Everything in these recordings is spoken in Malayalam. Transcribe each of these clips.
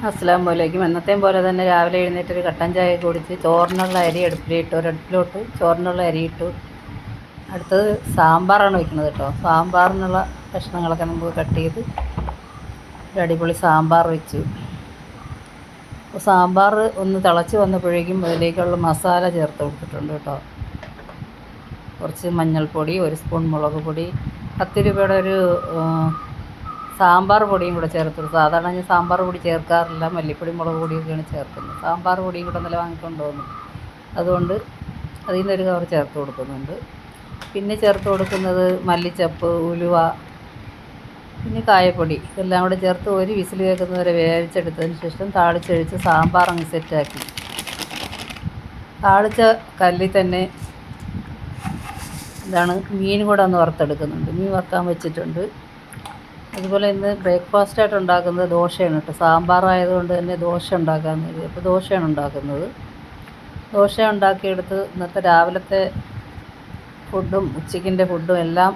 അസ്സലാമു അലൈക്കും. എന്നത്തെയും പോലെ തന്നെ രാവിലെ എഴുന്നേറ്റൊരു കട്ടൻ ചായ കുടിച്ച് ചോറിനുള്ള അരി അടുപ്പിലിട്ട് ഒരടുപ്പിലോട്ട് ചോറിനുള്ള അരി ഇട്ടു. അടുത്തത് സാമ്പാറാണ് വയ്ക്കുന്നത് കേട്ടോ. സാമ്പാറിനുള്ള കഷ്ണങ്ങളൊക്കെ നമുക്ക് കട്ട് ചെയ്ത് ഒരു അടിപൊളി സാമ്പാർ വെച്ചു. അപ്പോൾ സാമ്പാർ ഒന്ന് തിളച്ച് വന്നപ്പോഴേക്കും അതിലേക്കുള്ള മസാല ചേർത്ത് കൊടുത്തിട്ടുണ്ട് കേട്ടോ. കുറച്ച് മഞ്ഞൾപ്പൊടി, 1 സ്പൂൺ മുളക് പൊടി, 10 രൂപയുടെ ഒരു സാമ്പാർ പൊടിയും കൂടെ ചേർത്ത്. സാധാരണ ഞാൻ സാമ്പാർ പൊടി ചേർക്കാറില്ല, മല്ലിപ്പൊടി മുളക് പൊടിയൊക്കെയാണ് ചേർക്കുന്നത്. സാമ്പാർ പൊടിയും കൂടെ നല്ല വാങ്ങിക്കൊണ്ട് വന്നു, അതുകൊണ്ട് അതിൽ നിന്നൊരു കവർ ചേർത്ത് കൊടുക്കുന്നുണ്ട്. പിന്നെ ചേർത്ത് കൊടുക്കുന്നത് മല്ലിച്ചപ്പ്, ഉലുവ, പിന്നെ കായപ്പൊടി, ഇതെല്ലാം കൂടെ ചേർത്ത് ഒരു വിസിൽ കേൾക്കുന്നവരെ വേവിച്ചെടുത്തതിന് ശേഷം താളിച്ചൊഴിച്ച് സാമ്പാർ അങ്ങ് സെറ്റാക്കി. താളിച്ച കല്ലിൽ തന്നെ മീൻ കൂടെ ഒന്ന് വറുത്തെടുക്കുന്നുണ്ട്. മീൻ വറുക്കാൻ വെച്ചിട്ടുണ്ട്. അതുപോലെ ഇന്ന് ബ്രേക്ക്ഫാസ്റ്റായിട്ട് ഉണ്ടാക്കുന്നത് ദോശയാണ് കേട്ടോ. സാമ്പാറായതുകൊണ്ട് തന്നെ ദോശ ഉണ്ടാക്കാമെന്ന് കരുതി. അപ്പോൾ ദോശയാണ് ഉണ്ടാക്കുന്നത്. ദോശ ഉണ്ടാക്കിയെടുത്ത് ഇന്നത്തെ രാവിലത്തെ ഫുഡും ഉച്ചയ്ക്കിൻ്റെ ഫുഡും എല്ലാം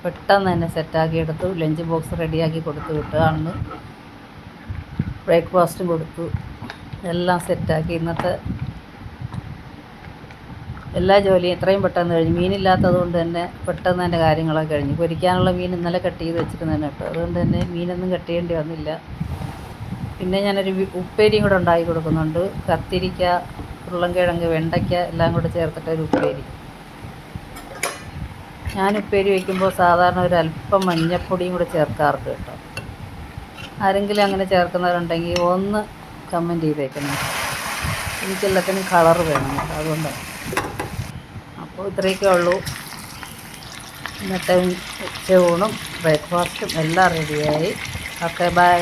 പെട്ടെന്ന് തന്നെ സെറ്റാക്കിയെടുത്തു. ലഞ്ച് ബോക്സ് റെഡിയാക്കി കൊടുത്തു വിട്ടതാണ്. ബ്രേക്ക്ഫാസ്റ്റും കൊടുത്തു, എല്ലാം സെറ്റാക്കി. ഇന്നത്തെ എല്ലാ ജോലിയും എത്രയും പെട്ടെന്ന് കഴിഞ്ഞു. മീനില്ലാത്തത് കൊണ്ട് തന്നെ പെട്ടെന്ന് തന്നെ കാര്യങ്ങളൊക്കെ കഴിഞ്ഞു. പൊരിക്കാനുള്ള മീൻ ഇന്നലെ കട്ട് ചെയ്ത് വെച്ചിരുന്നതാണ് കേട്ടോ. അതുകൊണ്ട് തന്നെ മീനൊന്നും കട്ട് ചെയ്യേണ്ടി വന്നില്ല. പിന്നെ ഞാനൊരു ഉപ്പേരിയും കൂടെ ഉണ്ടാക്കി കൊടുക്കുന്നുണ്ട്. കത്തിരിക്ക, ഉരുളൻകിഴങ്ങ്, വെണ്ടയ്ക്ക എല്ലാം കൂടെ ചേർത്തിട്ടൊരു ഉപ്പേരി. ഞാൻ ഉപ്പേരി വയ്ക്കുമ്പോൾ സാധാരണ ഒരു അല്പം മഞ്ഞൾപ്പൊടിയും കൂടെ ചേർക്കാറുണ്ട് കേട്ടോ. ആരെങ്കിലും അങ്ങനെ ചേർക്കുന്നവരുണ്ടെങ്കിൽ ഒന്ന് കമൻറ്റ് ചെയ്തേക്കണം. എനിക്കെല്ലാത്തിനും കളറ് വേണം കേട്ടോ, അതുകൊണ്ടാണ്. അപ്പോൾ ഇത്രയൊക്കെ ഉള്ളൂ. ഇന്നത്തെ ഉച്ചയൂണും ബ്രേക്ക്ഫാസ്റ്റും എല്ലാം റെഡിയായി. Okay, by.